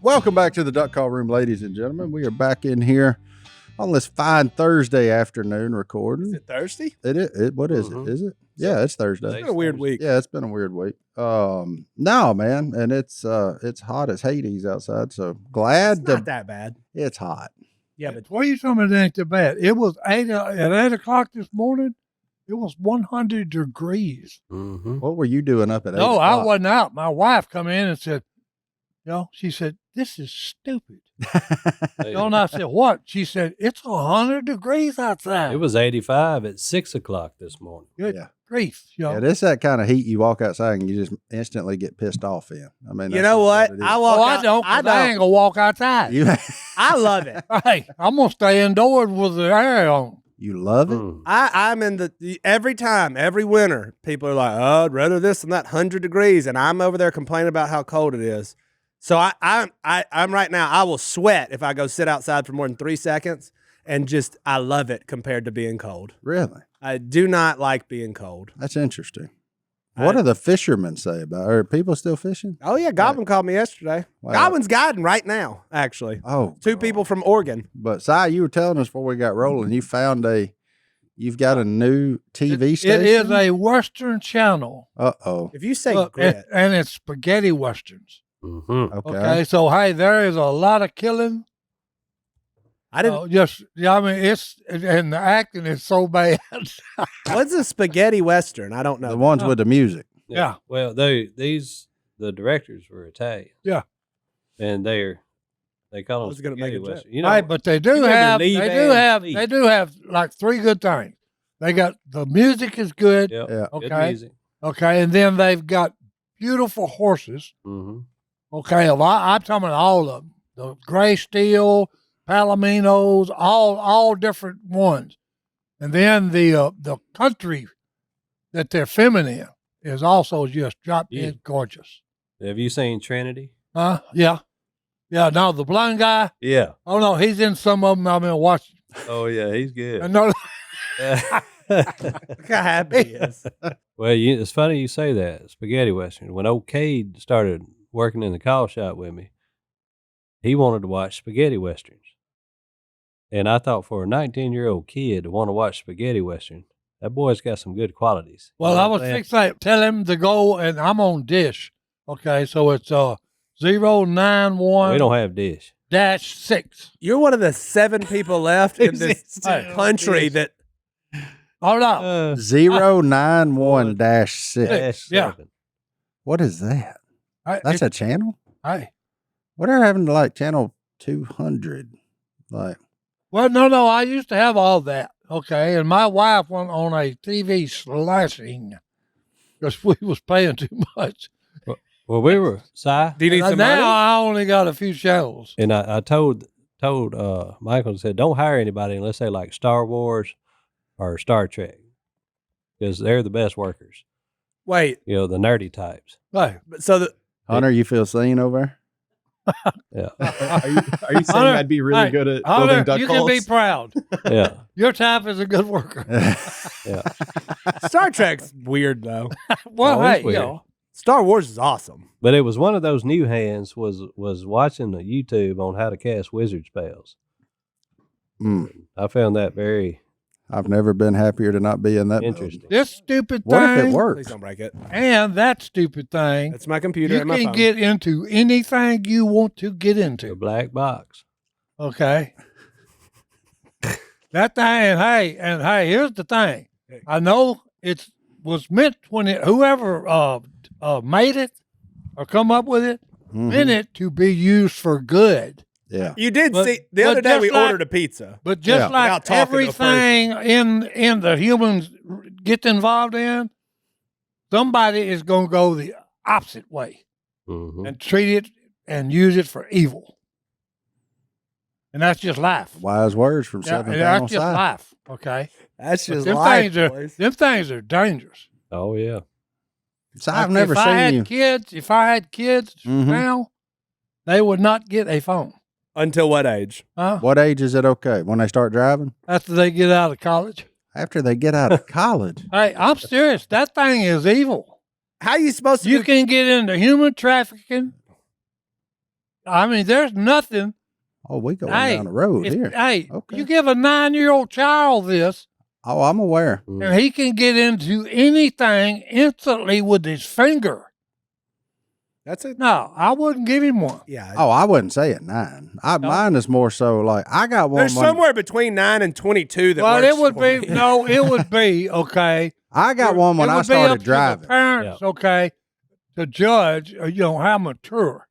Welcome back to the Duck Call Room, ladies and gentlemen. We are back in here on this fine Thursday afternoon recording. Is it Thursday? It is. What is it? Is it? Yeah, it's Thursday. It's been a weird week. Yeah, it's been a weird week. No, man, and it's hot as Hades outside. So glad It's not that bad. It's hot. Yeah, but What are you talking about? It ain't that bad. It was at 8 o'clock this morning. It was 100 degrees. Mm-hmm. What were you doing up at 8 No, o'clock? I wasn't out. My wife come in and said, she said, "This is stupid." And I said, "What?" She said, "It's 100 degrees outside." It was 85 at 6 o'clock this morning. Good Yeah. grief. Yeah, it's that kind of heat you walk outside and you just instantly get pissed off in. I mean, you know what? I I don't. I ain't going to walk outside. I love it. Hey, I'm going to stay indoors with the air on. You love it? Mm. I'm in every winter, people are like, "Oh, I'd rather this than that 100 degrees," and I'm over there complaining about how cold it is. So I'm right now. I will sweat if I go sit outside for more than 3 seconds, and I love it compared to being cold. Really? I do not like being cold. That's interesting. What do the fishermen say about it? Are people still fishing? Oh yeah, Godwin called me yesterday. Wow. Godwin's guiding right now, actually. Oh, Two people from Oregon. But Si, you were telling us before we got rolling, you've got a new TV station. It is a Western channel. Uh-oh. If you say Look, grit, and it's spaghetti Westerns. Mm-hmm. Okay. Okay, so hey, there is a lot of killing. I didn't. And the acting is so bad. What's a spaghetti western? I don't know. The ones with the music. Yeah. Well, the directors were Italian. Yeah. And they call them was gonna make spaghetti a joke. western. You know, Right, but they do remember have Lee they Van do have Fleet? they do have like three good things. They got the music is good. Yep, Yeah. good Okay. music. Okay, and then they've got beautiful horses. Mm-hmm. Okay, I'm talking about all of them. The gray steel, Palominos, all different ones. And then the country that they're filming in is also just drop dead gorgeous. Have you seen Trinity? Huh? Yeah. Yeah, no, the blind guy. Yeah. Oh no, he's in some of them I've been watching. Oh, yeah, he's good. And no, Look how happy he is. Well, it's funny you say that. Spaghetti Western. When old Cade started working in the call shop with me, he wanted to watch spaghetti Westerns. And I thought for a 19-year-old kid to want to watch spaghetti Western, that boy's got some good qualities. well, I was fixing tell him to go, and I'm on Dish. Okay, so it's 091 We don't have Dish. -6. You're one of the 7 people left in this country that. Hold on. 091-6. Yeah. What is that? That's a channel? Hey. Whatever happened to like channel 200? Like, Well, no, I used to have all that. Okay, and my wife went on a TV slashing because we was paying too much. Well, we were, Si, Do you need And some now money? I only got a few channels. and I told Michael, said, don't hire anybody unless they like Star Wars or Star Trek, because they're the best workers. Wait. You know, the nerdy types. Hey, So the Hunter, you feel seen over there? Yeah. Are you saying Hunter, I'd be really hey, good at Hunter, building duck you calls? can be proud. Yeah. Your type is a good worker. Yeah. Star Trek's weird though. Well, Oh, it's hey, weird. Star Wars is awesome. But it was one of those new hands was watching the YouTube on how to cast wizard spells. Mm. I found that very I've never been happier to not be in that interesting. this stupid What if it thing Please works? don't break it. and that stupid thing, It's my computer you and my can phone. get into anything you want to get The into. black box. Okay. That thing, and here's the thing. I know it was meant when whoever made it or come up with it, Mhm. meant it to be used for good. Yeah. You did But- see the but other day just we like- ordered a pizza. But just Yeah. like Without talking to a person. everything in the humans gets involved in, somebody is going to go the opposite way Mm-hmm. and treat it and use it for evil. And that's just life. Wise words from Yeah, Seven and Panel that's just Si. life. Okay. That's But just them life, things are boys. them things are dangerous. Oh yeah. Si, Like, I've never if I had seen you. kids, if I had kids Mhm. now, they would not get a phone. Until what age? Huh? What age is it okay? When they start driving? After they get out of college. After they get out of college. Hey, I'm serious. That thing is evil. How you supposed to You do- can get into human trafficking. I mean, there's nothing. Oh, we going Hey, down the road here. Hey, Okay. you give a 9-year-old child this, Oh, I'm aware. and he can get into anything instantly with his finger. That's it. No, I wouldn't give him one. Yeah. Oh, I wouldn't say at 9. Mine is more so like I got one. There's somewhere between 9 and 22 that Well, works it would for be me. no, it would be okay. I got one when It I would be up started to driving. the parents, okay, to judge, how mature.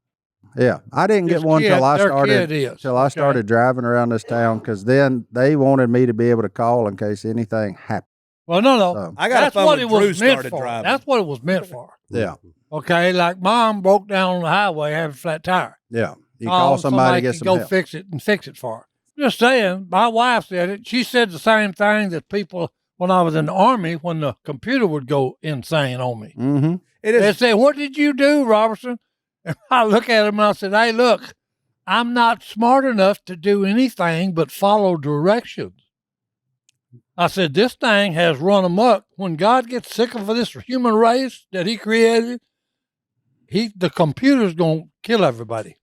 Yeah, I didn't This get one kid- till I their started kid is, till I okay? started driving around this town because then they wanted me to be able to call in case anything happened. Well, no. So, I got That's a phone what when it was Drew meant started for. driving. That's what it was meant for. yeah, Okay, like Mom broke down on the highway having a flat tire. yeah. You call somebody to get can some go help. fix it and fix it for her. Just saying, my wife said it. She said the same thing that people when I was in the Army when the computer would go insane on me. Mm-hmm. It They is. said, "What did you do, Robertson?" And I look at him and I said, "Hey, look, I'm not smart enough to do anything but follow directions." I said, "This thing has run amok. When God gets sick of this human race that He created, the computer's gonna kill everybody."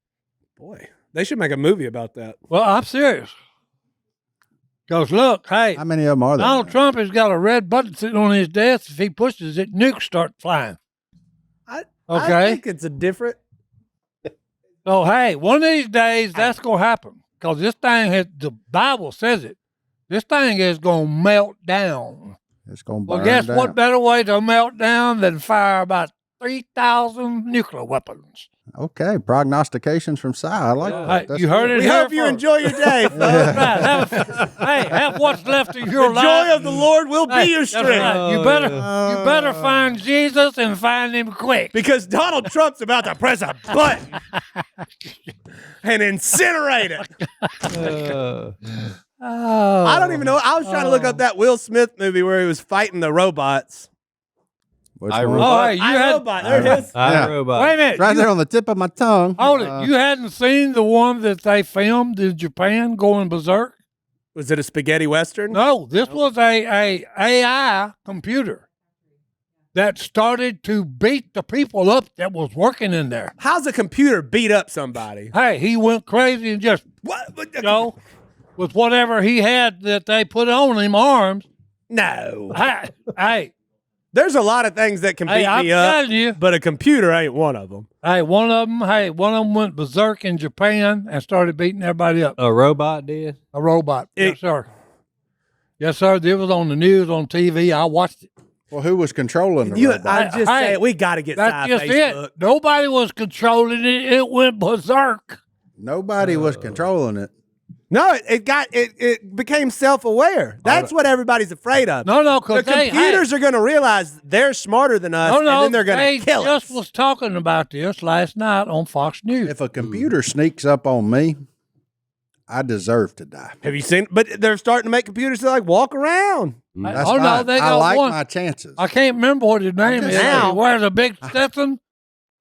Boy, they should make a movie about that. Well, I'm serious. Because look, hey, How many of them are there? Donald Trump has got a red button sitting on his desk. If he pushes it, nukes start flying. I Okay. think it's a different. So, hey, one of these days that's going to happen because this thing the Bible says it. This thing is going to melt down. It's going to burn Well, guess down. what better way to melt down than fire about 3,000 nuclear weapons? Okay, prognostications from Si. I like Yeah. that. Hey, That's you heard good. it We here hope you first. enjoy your day. folks. Right, have what's left of your The life. joy of the Lord will be Hey, your that's strength. right. You better find Jesus and find him quick. Because Donald Trump's about to press a button and incinerate it. Oh, I don't even know. I was trying to look up that Will Smith movie where he was fighting the robots. Which I one? wrote- Oh, hey, you had. iRobot. There it is. Yeah. iRobot. Wait a minute. Right you- there on the tip of my tongue. Hold it. You hadn't seen the one that they filmed in Japan going berserk? Was it a spaghetti western? No, this was a AI computer that started to beat the people up that was working in there. How's a computer beat up somebody? Hey, he went crazy and just, What? with whatever he had that they put on him arms. No. Hey, There's a lot of things that can beat I'm me up, telling you. but a computer ain't one of them. Hey, one of them went berserk in Japan and started beating everybody up. A robot did? A robot. It- Yes, sir. Yes, sir. It was on the news, on TV. I watched it. Well, who was controlling the You, robot? I'm just Hey, saying, we got to get That's just Facebook. it. Nobody was controlling it. It went berserk. Nobody was controlling it. No, it became self-aware. That's what everybody's afraid of. No, The because computers are going to realize they're smarter than us, and then they're going they to kill just us. was talking about this last night on Fox News. If a computer sneaks up on me, I deserve to die. Have you seen? But they're starting to make computers that like walk around. That's oh, no, fine. they I got like one. my chances. I can't remember what his name just is. saying. He wears a big Stetson.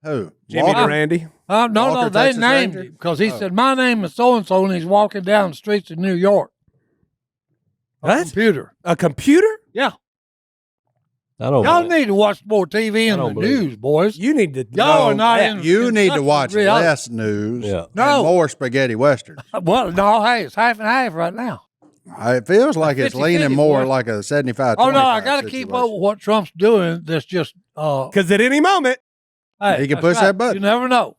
Who? Jimmy Walker? Durante. No, Walker, they Texas named Ranger? him because he Oh. said, "My name is so-and-so," and he's walking down the streets of New York. A What? computer. A computer? Yeah. I don't Y'all know. need to watch more TV and the don't believe news, boys. You need to. Y'all are know not that. in. You need to That's watch reality. less news Yeah. No. and more spaghetti westerns. Well, no, hey, it's half and half right now. It feels like it's 50-50, leaning more boy. like a 75. Oh, no, I got to keep up with what Trump's doing. That's just, Because at any moment, hey, He can that's push that button. You never know.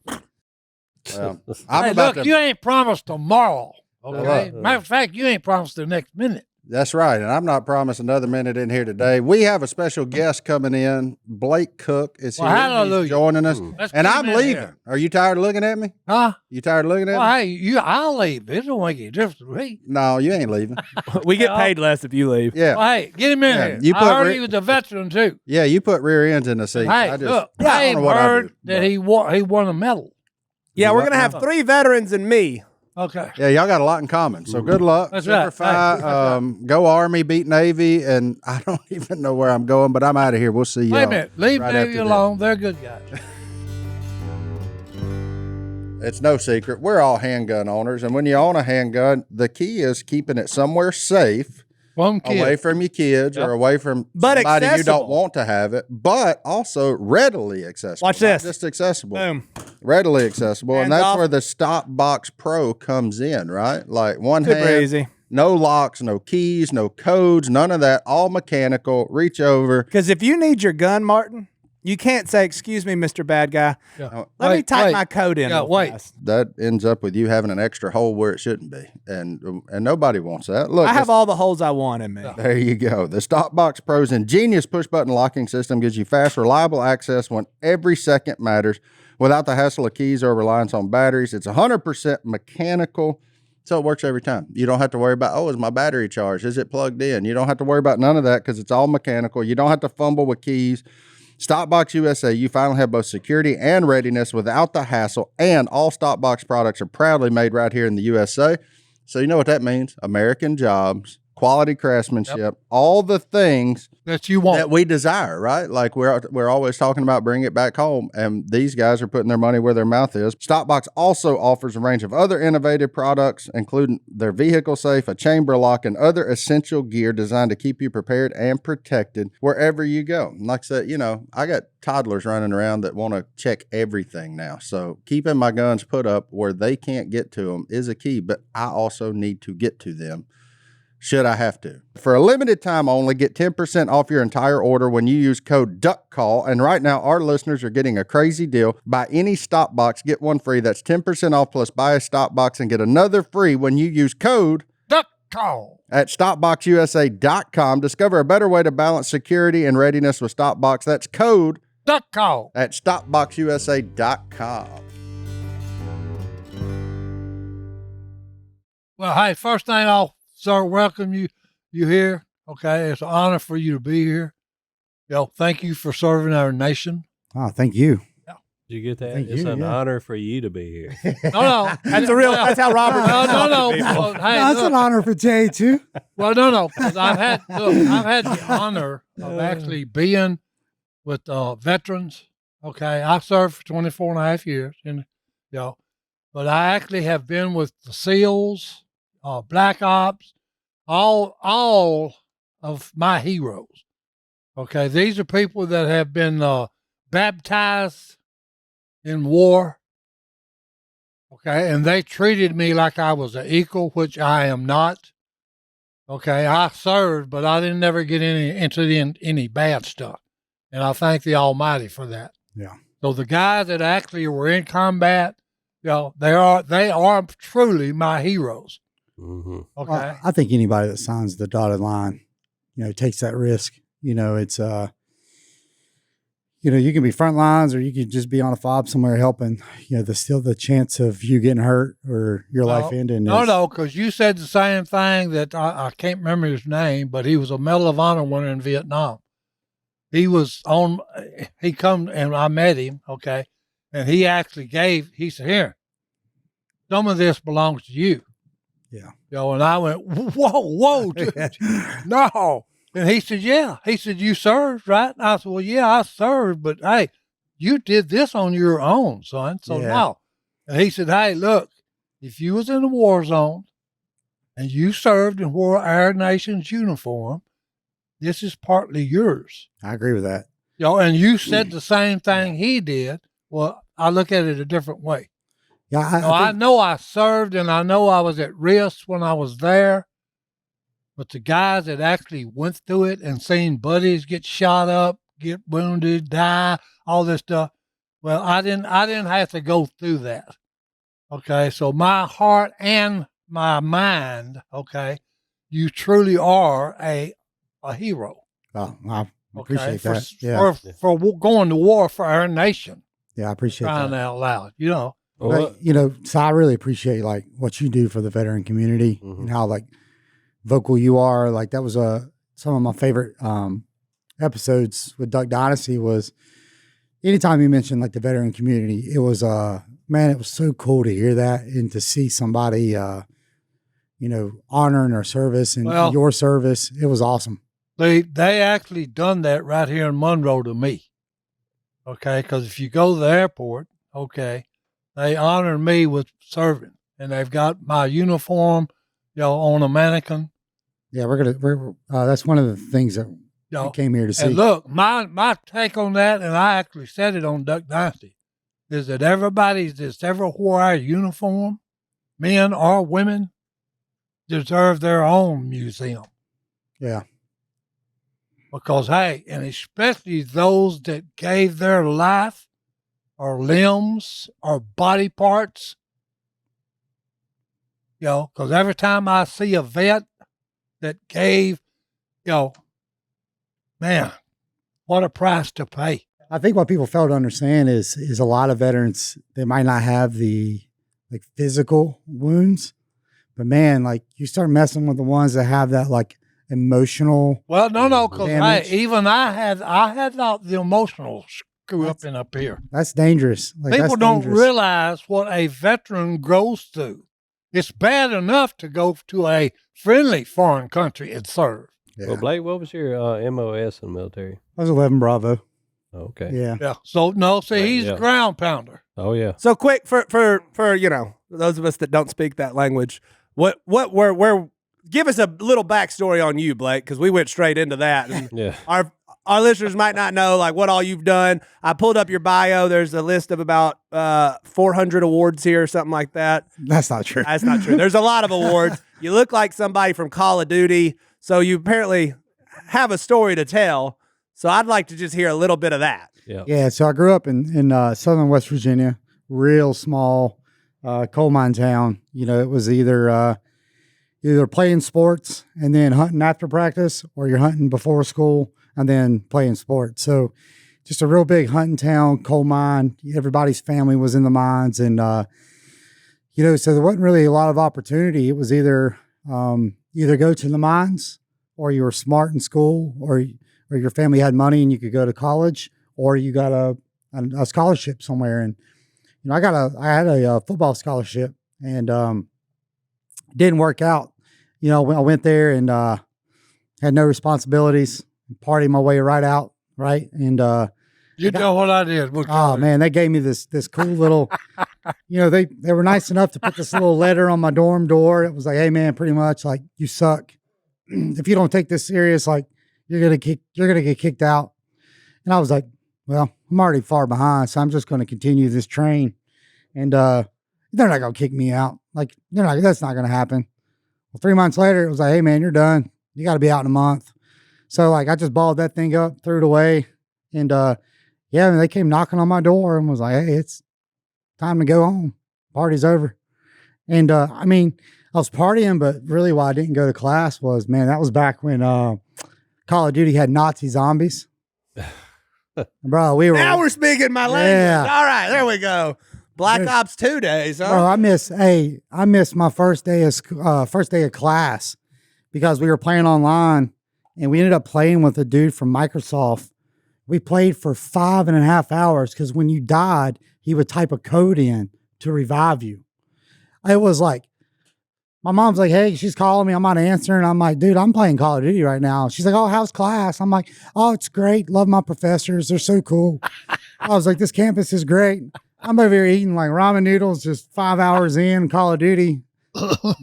Well, I'm Hey, about look, to. you ain't promised tomorrow. Okay. Look. Matter of fact, you ain't promised the next minute. That's right, and I'm not promising another minute in here today. We have a special guest coming in. Blake Cook is Well, here. hallelujah. He's joining us, Let's and keep I'm him in leaving. here. Are you tired of looking at me? Huh? You tired of looking at Well, me? hey, I'll leave. It don't make any difference to me. No, you ain't leaving. we get Well- paid less if you leave. Yeah, Well, hey, get him in Yeah, here. you I put heard Rick- he was a veteran too. yeah. You put rear ends in the seat. Hey, I just, look, I don't I've know what I heard do, that but- he won a medal. Yeah, we're What going to have now? 3 veterans and me. Okay. Yeah, y'all got a lot in common. So good luck. That's Semper right. Fi, Hey, that's right. Go Army, beat Navy, and I don't even know where I'm going, but I'm out of here. We'll see you. Wait a minute. Leave right Navy after this. alone. They're good guys. It's no secret. We're all handgun owners. And when you own a handgun, the key is keeping it somewhere safe From kids. away from your kids Yep. or away from But somebody you don't accessible. want to have it, but also readily accessible. Watch Not this. just accessible. Boom. Readily accessible. And Hands that's off. where the Stopbox Pro comes in, right? Like one Super hand, easy. no locks, no keys, no codes, none of that. All mechanical. Reach over. Because if you need your gun, Martin, you can't say, "Excuse me, Mr. Bad Guy. Yeah. Let me Wait, type wait. my code in." Yeah, real wait. fast." That ends up with you having an extra hole where it shouldn't be, and nobody wants that. Look, I have all the holes I want in me. there you go. The Stopbox Pro's ingenious push-button locking system gives you fast, reliable access when every second matters, without the hassle of keys or reliance on batteries. It's 100% mechanical, so it works every time. You don't have to worry about, oh, is my battery charged? Is it plugged in? You don't have to worry about none of that because it's all mechanical. You don't have to fumble with keys. Stopbox USA, you finally have both security and readiness without the hassle, and all Stopbox products are proudly made right here in the USA. So you know what that means? American jobs, quality craftsmanship, all the things That you want. that we desire, right? Like we're always talking about bringing it back home, and these guys are putting their money where their mouth is. Stopbox also offers a range of other innovative products, including their vehicle safe, a chamber lock, and other essential gear designed to keep you prepared and protected wherever you go. And like I said, you know, I got toddlers running around that want to check everything now. So keeping my guns put up where they can't get to them is a key, but I also need to get to them should I have to. For a limited time only, get 10% off your entire order when you use code DUCKCALL. And right now, our listeners are getting a crazy deal. Buy any Stopbox, get one free. That's 10% off plus buy a Stopbox and get another free when you use code Duck call. at StopboxUSA.com. Discover a better way to balance security and readiness with Stopbox. That's code Duck call. at StopboxUSA.com. Well, hey, first thing I'll welcome you here. Okay, it's an honor for you to be here. Thank you for serving our nation. Oh, thank you. Did you get that? Thank It's you, an yeah. honor for you to be here. No, That's how Robert. no. people. Well, hey, No, it's look, an honor for Jay too. well, no, because I've had the honor of actually being with veterans. Okay, I served for 24 and a half years, but I actually have been with the SEALs, Black Ops, all of my heroes. Okay, these are people that have been baptized in war. Okay, and they treated me like I was an equal, which I am not. Okay, I served, but I didn't ever get into any bad stuff, and I thank the Almighty for that. Yeah. So the guys that actually were in combat, they are truly my heroes. Mm-hmm. Okay. Well, I think anybody that signs the dotted line, takes that risk. It's you can be front lines or you can just be on a fob somewhere helping. There's still the chance of you getting hurt or your life ending. No, because you said the same thing that I can't remember his name, but he was a Medal of Honor winner in Vietnam. He come and I met him, okay, and he actually he said, here, some of this belongs to you. Yeah. And I went, whoa, dude, no. And he said, yeah. He said, you served, right? And I said, well, yeah, I served, but hey, you did this on your own, son. So Yeah. no. And he said, hey, look, if you was in a war zone and you served and wore our nation's uniform, this is partly yours. I agree with that. And you said the same thing he did. Well, I look at it a different way. Yeah. I know I served and I know I was at risk when I was there. But the guys that actually went through it and seen buddies get shot up, get wounded, die, all this stuff, well, I didn't have to go through that. Okay, so my heart and my mind, okay, you truly are a hero. Oh, I Okay, appreciate that. Yeah. for going to war for our nation, Yeah, I appreciate crying that. out loud, But, so I really appreciate what you do for the veteran community and how vocal you are. That was some of my favorite episodes with Duck Dynasty was anytime you mentioned the veteran community, it was man, it was so cool to hear that and to see somebody honoring their service and your service. It was awesome. They actually done that right here in Monroe to me. Okay, because if you go to the airport, okay, they honor me with serving, and they've got my uniform, on a mannequin. Yeah, we're that's one of the things that I came here to see. And look, my take on that, and I actually said it on Duck Dynasty, is that everybody that's ever wore our uniform, men or women, deserve their own museum. Yeah. Because, hey, and especially those that gave their life or limbs or body parts, because every time I see a vet that gave, man, what a price to pay. I think what people fail to understand is a lot of veterans, they might not have the like physical wounds, but man, like you start messing with the ones that have that like emotional. Well, no, because damage. I had not the emotional screw up and up here. That's dangerous. Like, People that's don't dangerous. realize what a veteran goes through. It's bad enough to go to a friendly foreign country and serve. Yeah. Well, Blake, what was your MOS in the military? I was 11 Bravo. Okay. Yeah. Yeah. So no, see, he's a ground pounder. Oh yeah. So quick for those of us that don't speak that language, where give us a little backstory on you, Blake, because we went straight into that. And Yeah. Our listeners might not know like what all you've done. I pulled up your bio. There's a list of about 400 awards here or something like that. That's not true. That's not true. There's a lot of awards. You look like somebody from Call of Duty, so you apparently have a story to tell. So I'd like to just hear a little bit of that. Yeah. Yeah. So I grew up in southern West Virginia, real small coal mine town. It was either playing sports and then hunting after practice, or you're hunting before school and then playing sports. So just a real big hunting town, coal mine. Everybody's family was in the mines. And, so there wasn't really a lot of opportunity. It was either go to the mines, or you were smart in school, or your family had money and you could go to college, or you got a scholarship somewhere. And, I had a football scholarship, and didn't work out. I went there and had no responsibilities, partied my way right out, right? And you know what I did? Man, they gave me this cool little, they were nice enough to put this little letter on my dorm door. It was like, hey man, pretty much like, you suck. If you don't take this serious, like you're gonna get kicked out. And I was like, well, I'm already far behind, so I'm just gonna continue this train. And they're not gonna kick me out. Like that's not gonna happen. Well, 3 months later, it was like, hey man, you're done. You got to be out in a month. So like, I just balled that thing up, threw it away. And they came knocking on my door and was like, hey, it's time to go home. Party's over. And I was partying, but really why I didn't go to class was, man, that was back when Call of Duty had Nazi zombies. Bro, Now we're speaking my language. Yeah. All right, there we go. Black Ops 2 days, huh? Bro, I missed my first day of class because we were playing online, and we ended up playing with a dude from Microsoft. We played for 5.5 hours because when you died, he would type a code in to revive you. It was like, my mom's like, hey, she's calling me. I'm not answering. I'm like, dude, I'm playing Call of Duty right now. She's like, oh, how's class? I'm like, oh, it's great. Love my professors. They're so cool. I was like, this campus is great. I'm over here eating like ramen noodles, just 5 hours in Call of Duty,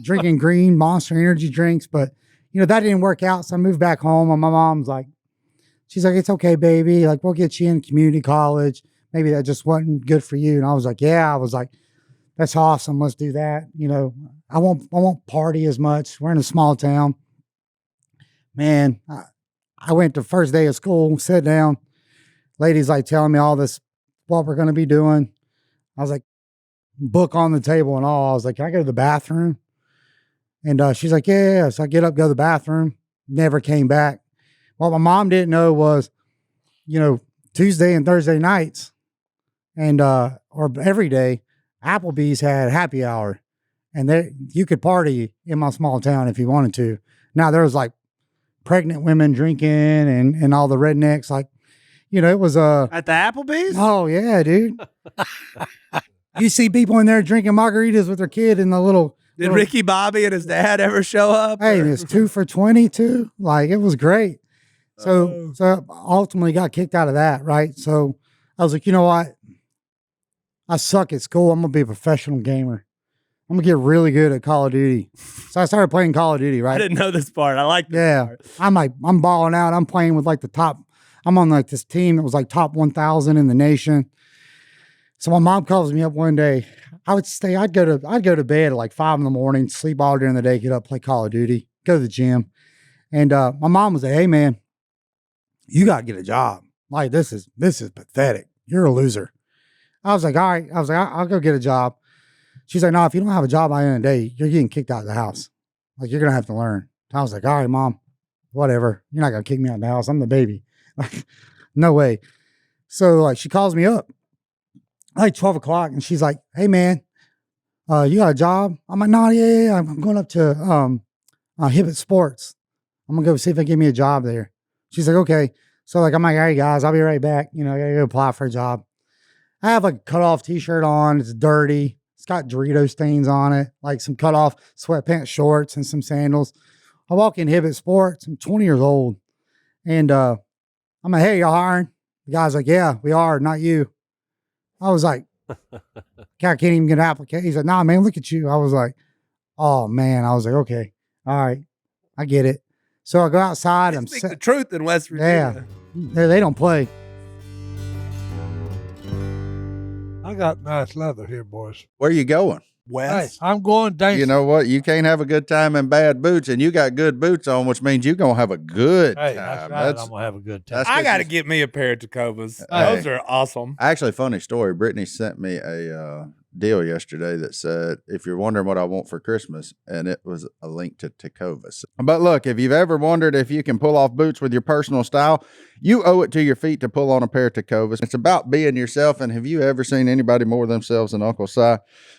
drinking green Monster energy drinks. But, that didn't work out. So I moved back home, and my mom's like, she's like, it's okay, baby. Like, we'll get you in community college. Maybe that just wasn't good for you. And I was like, yeah. I was like, that's awesome. Let's do that. I won't party as much. We're in a small town. Man, I went to first day of school, sat down. Ladies like telling me all this, what we're going to be doing. I was like, book on the table and all. I was like, can I go to the bathroom? And she's like, yeah. So I get up, go to the bathroom. Never came back. What my mom didn't know was, Tuesday and Thursday nights and or every day, Applebee's had happy hour, and you could party in my small town if you wanted to. Now there was like pregnant women drinking and all the rednecks, like, it was at the Applebee's. Oh yeah, dude. You see people in there drinking margaritas with their kid in the little. Did Ricky Bobby and his dad ever show up? Hey, it's 2 for $20 too. Like, it was great. So ultimately got kicked out of that, right? So I was like, you know what? I suck at school. I'm gonna be a professional gamer. I'm gonna get really good at Call of Duty. So I started playing Call of Duty, I right? didn't know this part. I like this Yeah. part. I'm balling out. I'm playing with like the top. I'm on like this team that was like top 1,000 in the nation. So my mom calls me up one day. I'd go to bed at like 5 in the morning, sleep all during the day, get up, play Call of Duty, go to the gym. And my mom was like, "Hey man, you gotta get a job. Like this is pathetic. You're a loser." I was like, "All right." I was like, "I'll go get a job." She's like, "No, if you don't have a job by the end of the day, you're getting kicked out of the house. Like you're gonna have to learn." I was like, "All right, mom, whatever. You're not gonna kick me out of the house. I'm the baby." Like, no way. So like she calls me up like 12 o'clock and she's like, "Hey man, you got a job?" I'm like, "No, yeah. I'm going up to Hibbett Sports. I'm gonna go see if they give me a job there." She's like, "Okay." So like I'm like, "All right, guys, I'll be right back. I gotta go apply for a job." I have like a cut off t-shirt on. It's dirty. It's got Dorito stains on it, like some cut off sweatpants shorts and some sandals. I walk in Hibbett Sports. I'm 20 years old. And I'm like, "Hey, y'all hiring?" The guy's like, "Yeah, we are, not you." I was like, "I can't even get an application." He's like, "Nah, man, look at you." I was like, "Oh man." I was like, "Okay, all right, I get it." So I go outside. Speak the truth in West Virginia. Yeah, they don't play. I got nice leather here, boys. Where you going? Hey, West. I'm going dancing. You know what? You can't have a good time in bad boots, and you got good boots on, which means you're gonna have a good Hey, time. that's right. I'm gonna have a good time. that's I good. got to get me a pair of Tecovas. Hey. Those are awesome. Actually, funny story. Brittany sent me a deal yesterday that said, "If you're wondering what I want for Christmas," and it was a link to Tecovas. But look, if you've ever wondered if you can pull off boots with your personal style, you owe it to your feet to pull on a pair of Tecovas. It's about being yourself, and have you ever seen anybody more themselves than Uncle Si?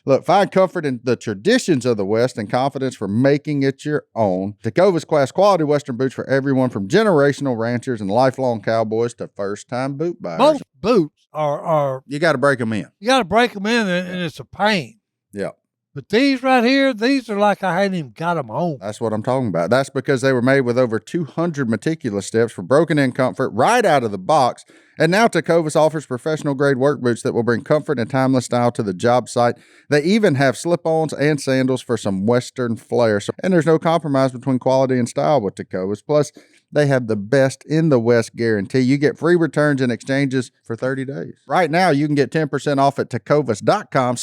Look, find comfort in the traditions of the West and confidence for making it your own. Tecovas class quality Western boots for everyone from generational ranchers and lifelong cowboys to first-time boot buyers. Most boots are You got to break them in. you got to break them in, and it's a pain. Yeah. But these right here, these are like I hadn't even got them on. That's what I'm talking about. That's because they were made with over 200 meticulous steps for broken in comfort right out of the box. And now Tecovas offers professional grade work boots that will bring comfort and timeless style to the job site. They even have slip-ons and sandals for some Western flair. And there's no compromise between quality and style with Tecovas. Plus, they have the best in the West guarantee. You get free returns and exchanges for 30 days. Right now, you can get 10% off at tecovas.com/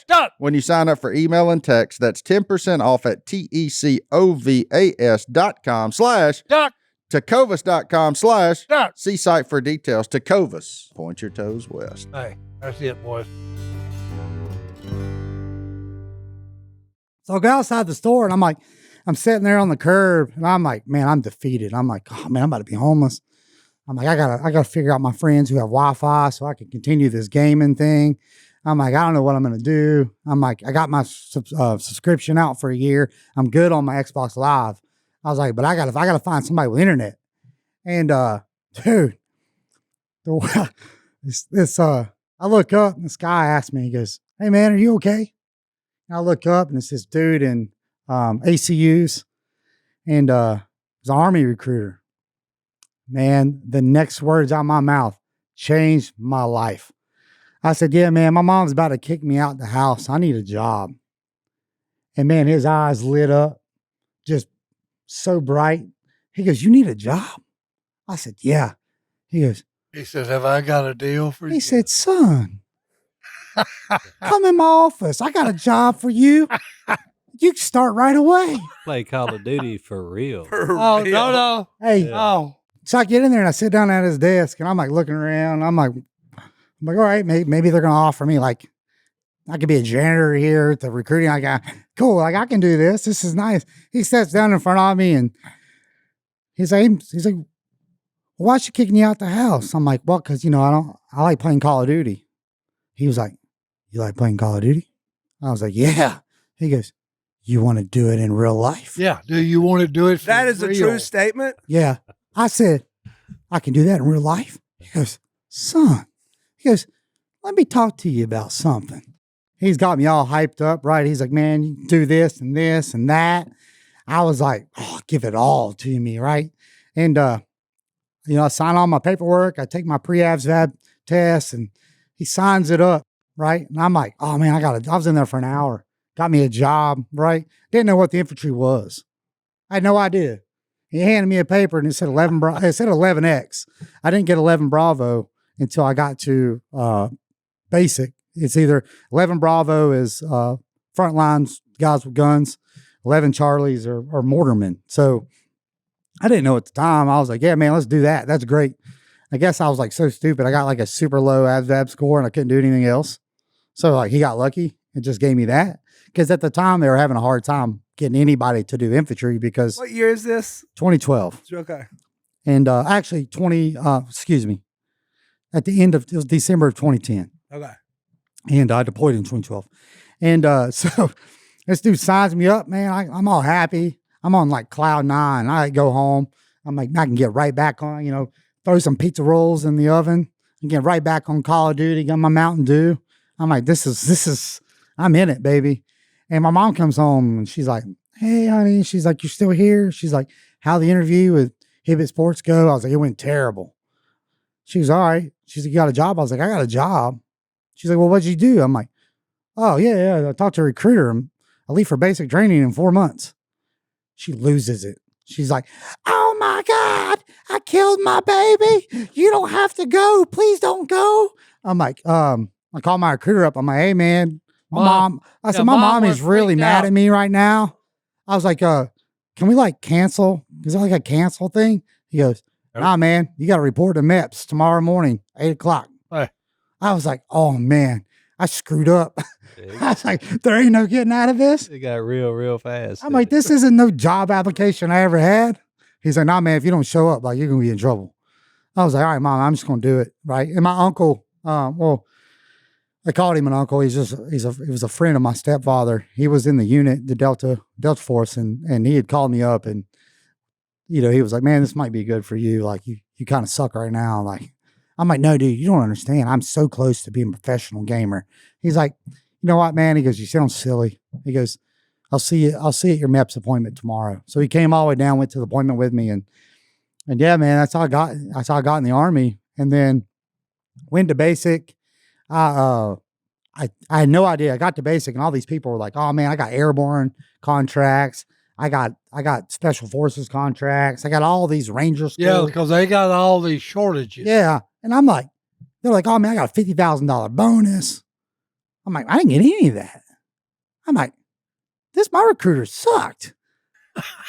Duck. when you sign up for email and text. That's 10% off at tecovas.com/ Duck. tecovas.com/ Duck. see site for details. Tecovas. Point your toes west. Hey, that's it, boys. So I go outside the store and I'm sitting there on the curb and I'm like, man, I'm defeated. I'm like, oh man, I'm about to be homeless. I'm like, I gotta figure out my friends who have Wi-Fi so I can continue this gaming thing. I'm like, I don't know what I'm gonna do. I'm like, I got my subscription out for a year. I'm good on my Xbox Live. I was like, but I gotta find somebody with internet. And dude, I look up and this guy asked me, he goes, "Hey man, are you okay?" And I look up and it's this dude in ACUs and he's an Army recruiter. Man, the next words out of my mouth changed my life. I said, "Yeah, man, my mom's about to kick me out the house. I need a job." And man, his eyes lit up, just so bright. He goes, "You need a job?" I said, "Yeah." He goes, He says, "Have I got a deal for you?" he said, "Son, come in my office. I got a job for you. You can start right away." Play Call of Duty for real. "Oh, no. Hey, Yeah. Oh, so I get in there and I sit down at his desk and I'm like looking around. I'm like, all right, maybe they're going to offer me like, I could be a janitor here at the recruiting. Like, cool. Like I can do this. This is nice. He sits down in front of me and he's like, "Why is she kicking you out the house?" I'm like, "Well, cause I like playing Call of Duty." He was like, "You like playing Call of Duty?" I was like, "Yeah." He goes, "You want to do it in real life?" yeah. Do you want to do it for That is a real? true statement. Yeah. I said, "I can do that in real life?" He goes, "Son," he goes, "let me talk to you about something." He's got me all hyped up, right? He's like, "Man, you can do this and this and that." I was like, "Oh, give it all to me," right? And, I sign all my paperwork. I take my pre-AVSVAB test and he signs it up, right? And I'm like, "Oh man, I was in there for an hour." got me a job, right? Didn't know what the infantry was. I had no idea. He handed me a paper and it said 11X. I didn't get 11 Bravo until I got to basic. It's either 11 Bravo is front lines guys with guns, 11 Charlies are mortarmen. So I didn't know at the time. I was like, yeah, man, let's do that. That's great. I guess I was like so stupid. I got like a super low ASVAB score and I couldn't do anything else. So like he got lucky and just gave me that. Because at the time they were having a hard time getting anybody to do infantry because What year is this? 2012. Okay. And actually at the end of, it was December of 2010. Okay. And I deployed in 2012. And so this dude signs me up, man. I'm all happy. I'm on like cloud nine. I go home. I'm like, I can get right back on, throw some pizza rolls in the oven and get right back on Call of Duty, got my Mountain Dew. I'm like, I'm in it, baby. And my mom comes home and she's like, hey, honey. She's like, you're still here? She's like, how'd the interview with Hibbett Sports go? I was like, it went terrible. She was all right. She's like, you got a job? I was like, I got a job. She's like, well, what'd you do? I'm like, oh, yeah. I talked to a recruiter. I leave for basic training in 4 months. She loses it. She's like, oh my God, I killed my baby. You don't have to go. Please don't go. I'm like, I call my recruiter up. I'm like, hey, man. My mom is really mad at me right now. I was like, can we like cancel? Is there like a cancel thing? He goes, nah, man, you got to report to MEPS tomorrow morning, 8:00. Hey. I was like, oh man, I screwed up. I was like, there ain't no getting out of this. It got real fast. I'm like, this isn't no job application I ever had. He's like, nah, man, if you don't show up, like you're going to be in trouble. I was like, all right, mom, I'm just going to do it. Right. And my uncle, I called him an uncle. He was a friend of my stepfather. He was in the unit, the Delta Force, and he had called me up and, he was like, man, this might be good for you. Like you kind of suck right now. Like, I'm like, no, dude, you don't understand. I'm so close to being a professional gamer. He's like, you know what, man? He goes, you sound silly. He goes, I'll see you at your MEPS appointment tomorrow. So he came all the way down, went to the appointment with me. And yeah, man, that's how I got in the Army. And then went to basic. I had no idea. I got to basic and all these people were like, oh man, I got airborne contracts. I got special forces contracts. I got all these Ranger schools. Yeah, because they got all these shortages. Yeah. And I'm like, they're like, oh man, I got a $50,000 bonus. I'm like, I didn't get any of that. I'm like, my recruiter sucked.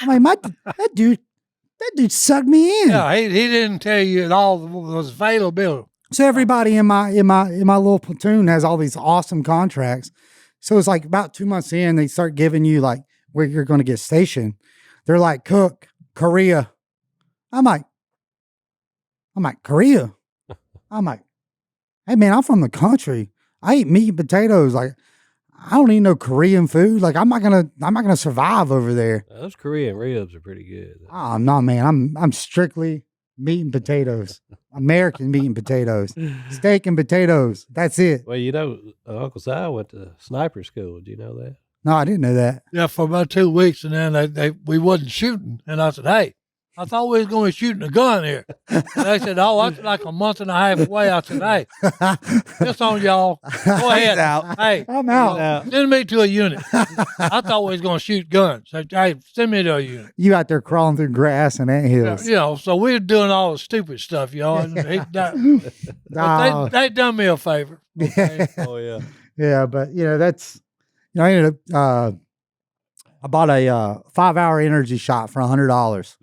I'm like, that dude sucked me in. Yeah, he didn't tell you at all was available. So everybody in my little platoon has all these awesome contracts. So it's like about 2 months in, they start giving you like where you're going to get stationed. They're like, Cook, Korea. I'm like, Korea. I'm like, hey man, I'm from the country. I eat meat and potatoes. Like, I don't eat no Korean food. Like, I'm not gonna survive over there. Those Korean ribs are pretty good. Oh no, man. I'm strictly meat and potatoes. American meat and potatoes. Steak and potatoes. That's it. Well, Uncle Si went to sniper school. Did you know that? No, I didn't know that. Yeah, for about 2 weeks, and then we wasn't shooting. And I said, hey, I thought we was going to be shooting a gun here. And they said, oh, that's like a month and a half away. I said, hey, it's on y'all. Go ahead. out. Hey, I'm out. Send me to a unit. I thought we was going to shoot guns. So, hey, send me to a unit. You out there crawling through grass and anthills. So we were doing all the stupid stuff, y'all. And but they done me a favor. Okay? Oh yeah. Yeah, but that's I ended up I bought a 5-hour energy shot for $100.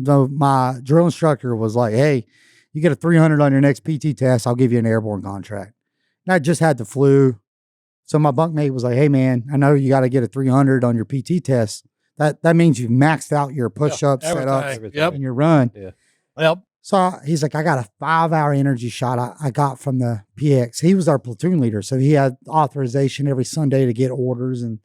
So my drill instructor was like, hey, you get a 300 on your next PT test, I'll give you an airborne contract. And I just had the flu. So my bunkmate was like, hey man, I know you got to get a 300 on your PT test. That means you've maxed out your push-ups, setups, and your run. Yeah. Yep. So he's like, I got a 5-hour energy shot I got from the PX. He was our platoon leader. So he had authorization every Sunday to get orders. And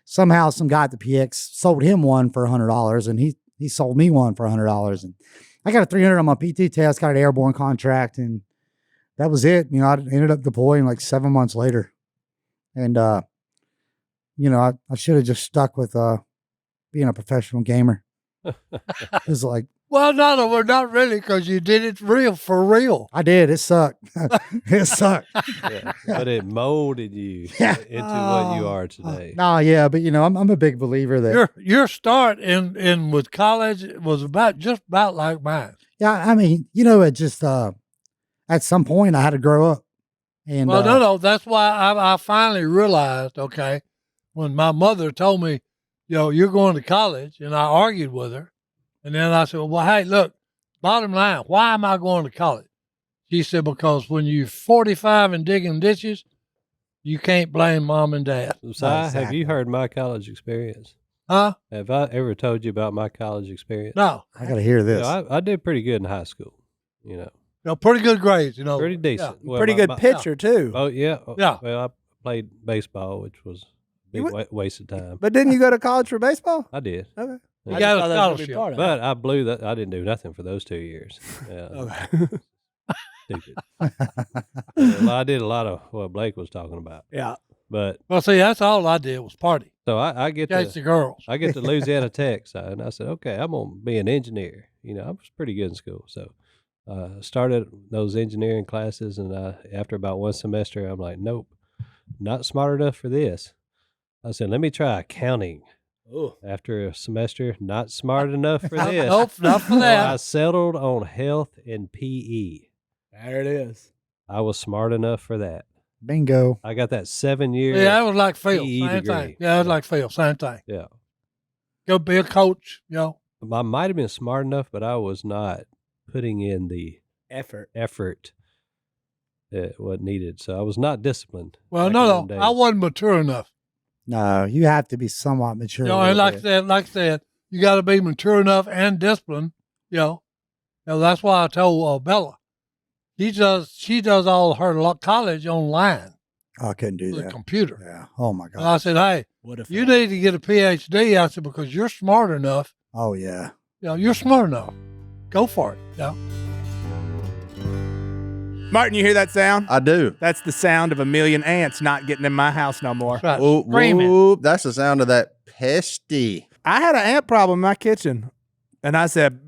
somehow some guy at the PX sold him one for $100. And he sold me one for $100. And I got a 300 on my PT test, got an airborne contract. And that was it. I ended up deploying like 7 months later. And, I should have just stuck with being a professional gamer. It was like, Well, no, we're not really, because you did it for real. I did. It sucked. It sucked. Yeah. But it molded you Yeah. into what you are today. No, yeah, but I'm a big believer that. Your start in with college was just about like mine. Yeah, I mean, it just at some point I had to grow up. And Well, no, that's why I finally realized, okay, when my mother told me, you're going to college, and I argued with her, and then I said, well, hey, look, bottom line, why am I going to college? She said, because when you're 45 and digging ditches, you can't blame mom and dad. So, Si, have you heard my college experience? Huh? Have I ever told you about my college experience? No. I got to hear this. I did pretty good in high school, Pretty good grades, Pretty decent. Yeah. Well, Pretty good pitcher, too. Oh, yeah. Yeah. Well, I played baseball, which was a big waste of time. But didn't you go to college for baseball? I did. Okay. You got a scholarship. But I blew that. I didn't do nothing for those 2 years. Yeah. Okay. Stupid. Well, I did a lot of what Blake was talking about. Yeah. But Well, see, that's all I did was party. so I get Chase to the girls. I get to Louisiana Tech, and I said, okay, I'm gonna be an engineer. I was pretty good in school, so started those engineering classes, and after about one semester, I'm like, nope, not smart enough for this. I said, let me try accounting. Ooh. After a semester, not smart enough for this. Nope, not for So I that. settled on health and PE. There it is. I was smart enough for that. Bingo. I got that 7-year. Yeah, that was like Phil. PE Same degree. thing. Yeah, it was like Phil. Same thing. Yeah. Go be a coach, I might have been smart enough, but I was not putting in the Effort. what needed. So I was not disciplined. Well, back in no, them I days. wasn't mature enough. No, you have to be somewhat mature. a And little like bit. I said, you got to be mature enough and disciplined. That's why I told Bella, she does all her college online Oh, I couldn't do with a that. computer. Yeah. Oh my And I God. said, hey, What if you need to get a PhD. I said, because you're smart enough. Oh yeah. You're smart enough. Go for it. Martin, you hear that sound? I do. That's the sound of a million ants not getting in my house no more. That's right. Whoop, Screaming. whoop. That's the sound of that pesty. I had an ant problem in my kitchen, and I said,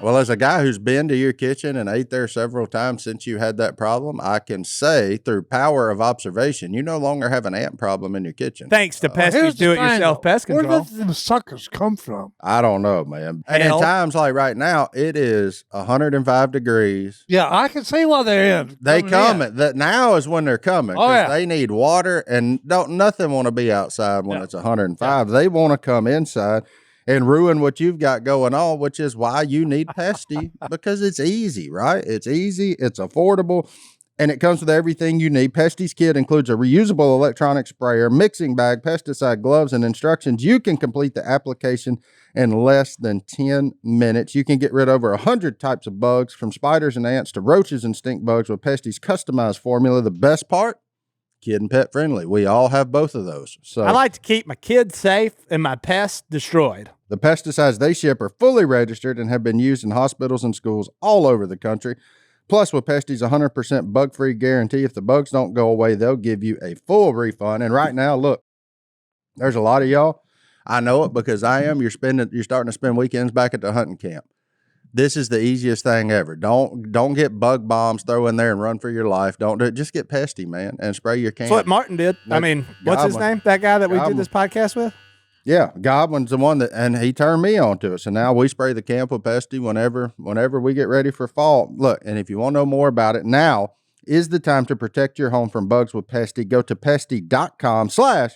Well, as a guy who's been to your kitchen and ate there several times since you had that problem, I can say through power of observation, you no longer have an ant problem in your kitchen. thanks to Here's Pesty's the do-it-yourself thing, pest though. control. Where did them suckers come from? I don't know, man. And Hell. in times like right now, it is 105 degrees. Yeah, I can see why they're in. They coming in. coming. That now is when they're coming. Oh, 'cause yeah. They need water and nothing want to be outside when it's 105. They want to come inside and ruin what you've got going on, which is why you need Pesty, because it's easy, right? It's easy, it's affordable, and it comes with everything you need. Pesty's kit includes a reusable electronic sprayer, mixing bag, pesticide gloves, and instructions. You can complete the application in less than 10 minutes. You can get rid of over 100 types of bugs, from spiders and ants to roaches and stink bugs, with Pesty's customized formula. The best part? Kid and pet friendly. We all have both of those. So I like to keep my kids safe and my pests destroyed. the pesticides they ship are fully registered and have been used in hospitals and schools all over the country. Plus, with Pesty's 100% bug-free guarantee, if the bugs don't go away, they'll give you a full refund. And right now, look, there's a lot of y'all. I know it because I am. You're starting to spend weekends back at the hunting camp. This is the easiest thing ever. Don't get bug bombs, throw in there and run for your life. Don't do it. Just get Pesty, man, and spray your can. That's what Martin did. I mean, what's his Godwin. name? That guy that we Godwin. did this podcast with? Yeah, Godwin's the one and he turned me on to it. So now we spray the camp with Pesty whenever we get ready for fall. Look, and if you want to know more about it, now is the time to protect your home from bugs with Pesty. Go to pesty.com/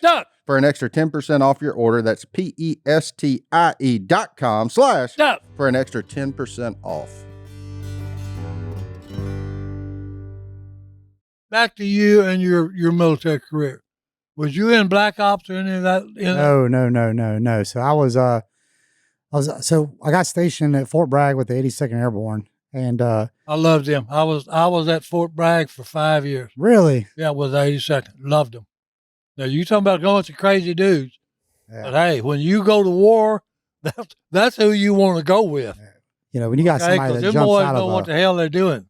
Duck, for an extra 10% off your order. That's pestie.com/ duck. for an extra 10% off. Back to you and your military career. Was you in Black Ops or any of that? No. So I got stationed at Fort Bragg with the 82nd Airborne, and I loved him. I was at Fort Bragg for 5 years. really, Yeah, with the 82nd. Loved him. Now you talking about going to crazy dudes, but hey, when you go to war, that's who you want to go with. when you got Okay, somebody because that them jumps boys out know what of the hell they're doing.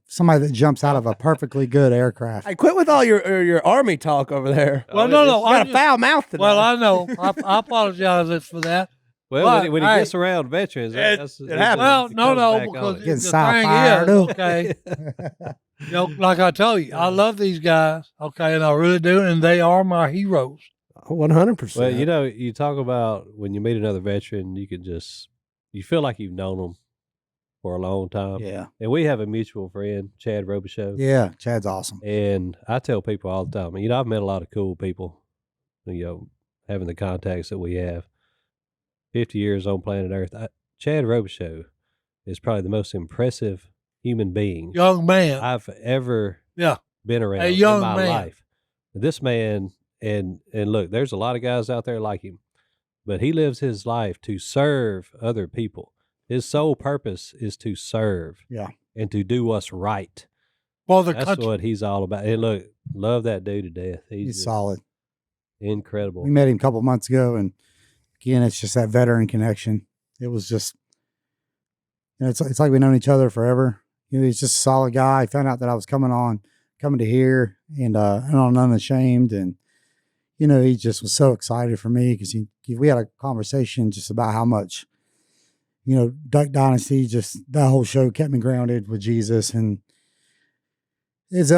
somebody that jumps out of a perfectly good aircraft. Hey, quit with all your army talk over there. Well, no, You got I a just- foul mouth today. Well, I know. I apologize for that. Well, But, when he hey, gets around veterans, it happens. Well, it no, comes no, back on because it. Getting the side thing fired is, up. okay, you know, like I tell you, I love these guys, okay, and I really do, and they are my heroes. 100%. Well, you know, you talk about when you meet another veteran, you feel like you've known them for a long time. Yeah. And we have a mutual friend, Chad Robichaux. Yeah. Chad's awesome. And I tell people all the time, you know, I've met a lot of cool people, you know, having the contacts that we have. 50 years on planet Earth. Chad Robichaux is probably the most impressive human being Young man. I've ever Yeah. been around A young in my man. life. This man, and look, there's a lot of guys out there like him, but he lives his life to serve other people. His sole purpose is to serve. Yeah. And to do what's right. For the That's country. what he's all about. And look, love that dude to death. He's just solid. incredible. We met him a couple months ago, and again, it's just that veteran connection. It was just, you know, it's like we've known each other forever. You know, he's just a solid guy. He found out that I was coming to here, and on Unashamed, and you know, he just was so excited for me because we had a conversation just about how much, you know, Duck Dynasty, just that whole show kept me grounded with Jesus, and it's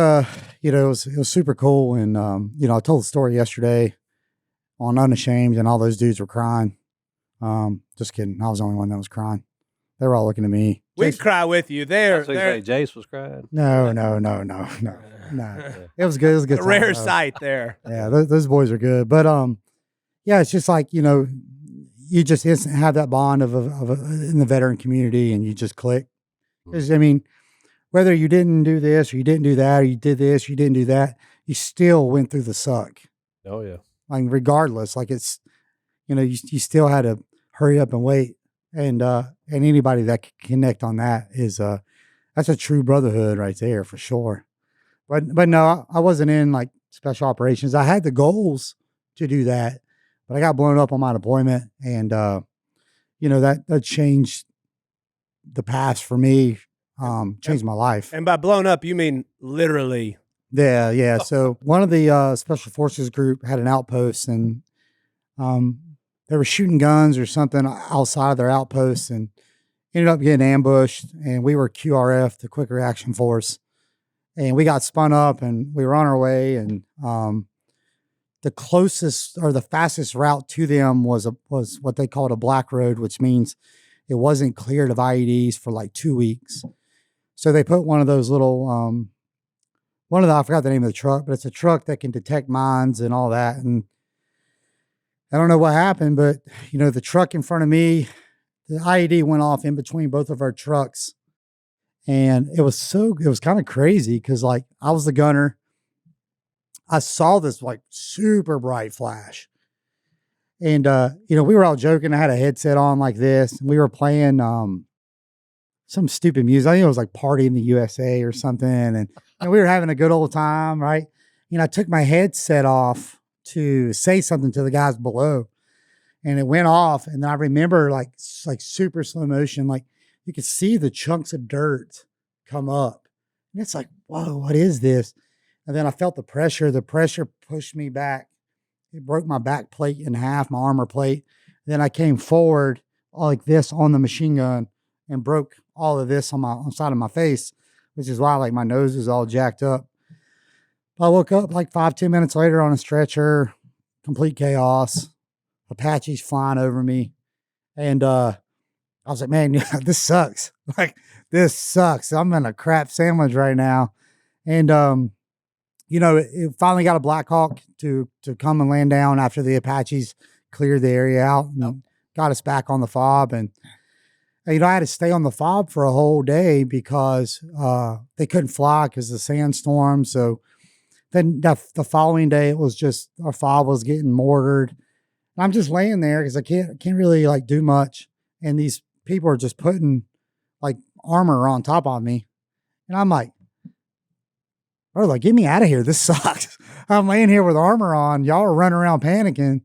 you know, it was super cool, and you know, I told the story yesterday on Unashamed, and all those dudes were crying. Just kidding. I was the only one that was crying. They were all looking at me. We'd cry with you. There, Jace was crying. No. It was good. It was a good a time, rare though. sight there. Yeah, those boys are good. But yeah, it's just like, you know, you just instantly have that bond of in the veteran community, and you just click. 'Cause, I mean, whether you didn't do this or you didn't do that, or you did this, you didn't do that, you still went through the suck. Oh yeah. Like regardless, like it's, you know, you still had to hurry up and wait. And anybody that can connect on that is that's a true brotherhood right there for sure. But no, I wasn't in like special operations. I had the goals to do that, but I got blown up on my deployment, and you know, that changed the past for me. Changed my life. And by blown up, you mean literally. Yeah. So one of the special forces group had an outpost, and they were shooting guns or something outside of their outpost, and ended up getting ambushed. And we were QRF, the Quick Reaction Force, and we got spun up, and we were on our way. And the closest or the fastest route to them was what they called a black road, which means it wasn't cleared of IEDs for like 2 weeks. So they put one of those little, I forgot the name of the truck, but it's a truck that can detect mines and all that. And I don't know what happened, but you know, the truck in front of me, the IED went off in between both of our trucks. And it was kind of crazy because like I was the gunner. I saw this like super bright flash. And you know, we were all joking. I had a headset on like this, and we were playing some stupid music. I think it was like Party in the USA or something. And we were having a good old time, right? You know, I took my headset off to say something to the guys below, and it went off. And then I remember like super slow motion, like you could see the chunks of dirt come up, and it's like, whoa, what is this? And then I felt the pressure pushed me back. It broke my back plate in half, my armor plate. Then I came forward like this on the machine gun and broke all of this on side of my face, which is why like my nose is all jacked up. I woke up like 5-10 minutes later on a stretcher, complete chaos, Apaches flying over me. And I was like, man, this sucks. Like, this sucks. I'm in a crap sandwich right now. And, you know, it finally got a Black Hawk to come and land down after the Apaches cleared the area out and got us back on the fob. And, you know, I had to stay on the fob for a whole day because they couldn't fly because of the sandstorm. So then the following day, it was just our fob was getting mortared. And I'm just laying there because I can't really like do much. And these people are just putting like armor on top of me. And I'm like, bro, like, get me out of here. This sucks. I'm laying here with armor on. Y'all are running around panicking.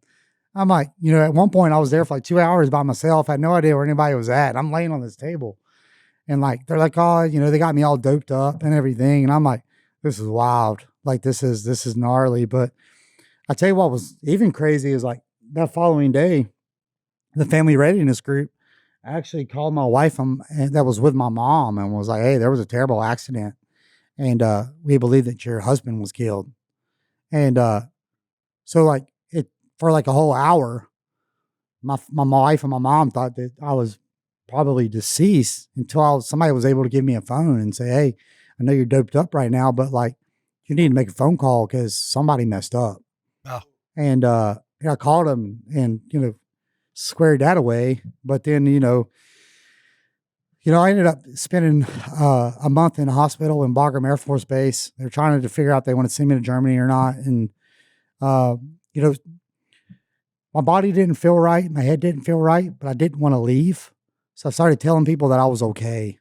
I'm like, you know, at one point I was there for like 2 hours by myself. I had no idea where anybody was at. I'm laying on this table. And like, they're like, oh, you know, they got me all doped up and everything. And I'm like, this is wild. Like, this is gnarly. But I tell you what was even crazy is like that following day, the family readiness group, I actually called my wife and that was with my mom and was like, hey, there was a terrible accident. And we believe that your husband was killed. And so like it for like a whole hour, my wife and my mom thought that I was probably deceased until somebody was able to give me a phone and say, hey, I know you're doped up right now, but like you need to make a phone call because somebody messed up. Oh. And I called him and, squared that away. But then, I ended up spending a month in a hospital in Bagram Air Force Base. They're trying to figure out if they want to send me to Germany or not. And, my body didn't feel right. My head didn't feel right, but I didn't want to leave. So I started telling people that I was okay.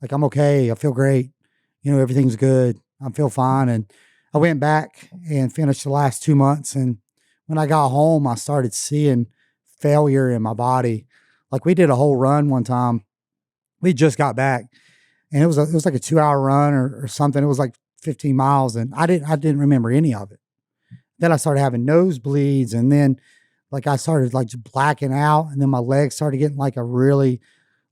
Like, I'm okay. I feel great. Everything's good. I feel fine. And I went back and finished the last 2 months. And when I got home, I started seeing failure in my body. Like we did a whole run one time. We just got back and it was like a 2-hour run or something. It was like 15 miles and I didn't remember any of it. Then I started having nosebleeds and then like I started like just blacking out and then my legs started getting like a really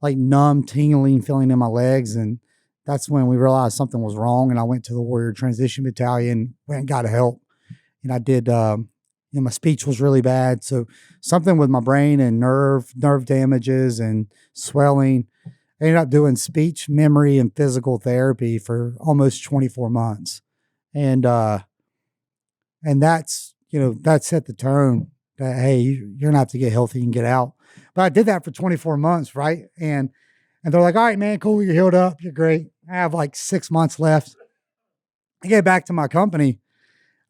like numb tingling feeling in my legs. And that's when we realized something was wrong. And I went to the Warrior Transition Battalion, went and got help. And I did, my speech was really bad. So something with my brain and nerve damages and swelling. I ended up doing speech, memory, and physical therapy for almost 24 months. And that's, that set the tone that, hey, you're going to have to get healthy and get out. But I did that for 24 months, right? And they're like, all right, man, cool. You're healed up. You're great. I have like 6 months left. I get back to my company.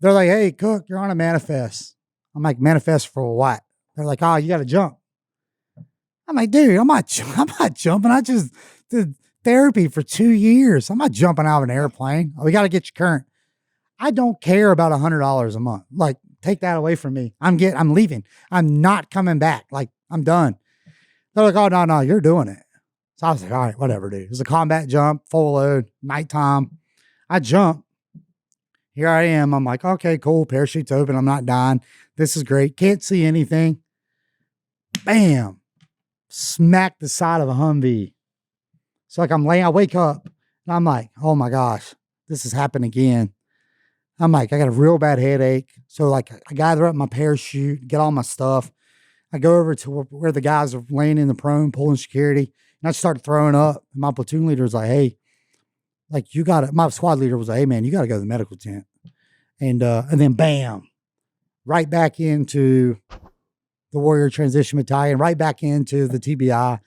They're like, hey, Cook, you're on a manifest. I'm like, manifest for what? They're like, oh, you got to jump. I'm like, dude, I'm not jumping. I just did therapy for 2 years. I'm not jumping out of an airplane. We got to get you current. I don't care about $100 a month. Like, take that away from me. I'm leaving. I'm not coming back. Like, I'm done. They're like, oh, no, you're doing it. So I was like, all right, whatever, dude. It was a combat jump, full load, nighttime. I jump. Here I am. I'm like, okay, cool. Parachute's open. I'm not dying. This is great. Can't see anything. Bam. Smack the side of a Humvee. So like I wake up and I'm like, oh my gosh, this has happened again. I'm like, I got a real bad headache. So like I gather up my parachute, get all my stuff. I go over to where the guys are laying in the prone, pulling security. And I start throwing up. And my platoon leader was like, hey, like my squad leader was like, hey man, you got to go to the medical tent. And then bam, right back into the Warrior Transition Battalion, right back into the TBI.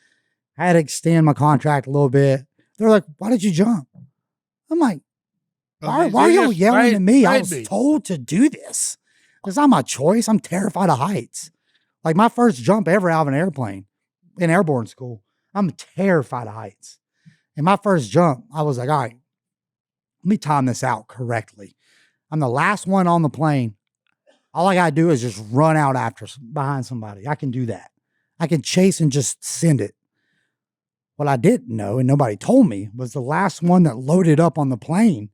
I had to extend my contract a little bit. They're like, why did you jump? I'm like, why are y'all yelling at me? I was told to do this. It's not my choice. I'm terrified of heights. Like my first jump ever out of an airplane in airborne school, I'm terrified of heights. And my first jump, I was like, all right, let me time this out correctly. I'm the last one on the plane. All I got to do is just run out behind somebody. I can do that. I can chase and just send it. What I didn't know, and nobody told me, was the last one that loaded up on the plane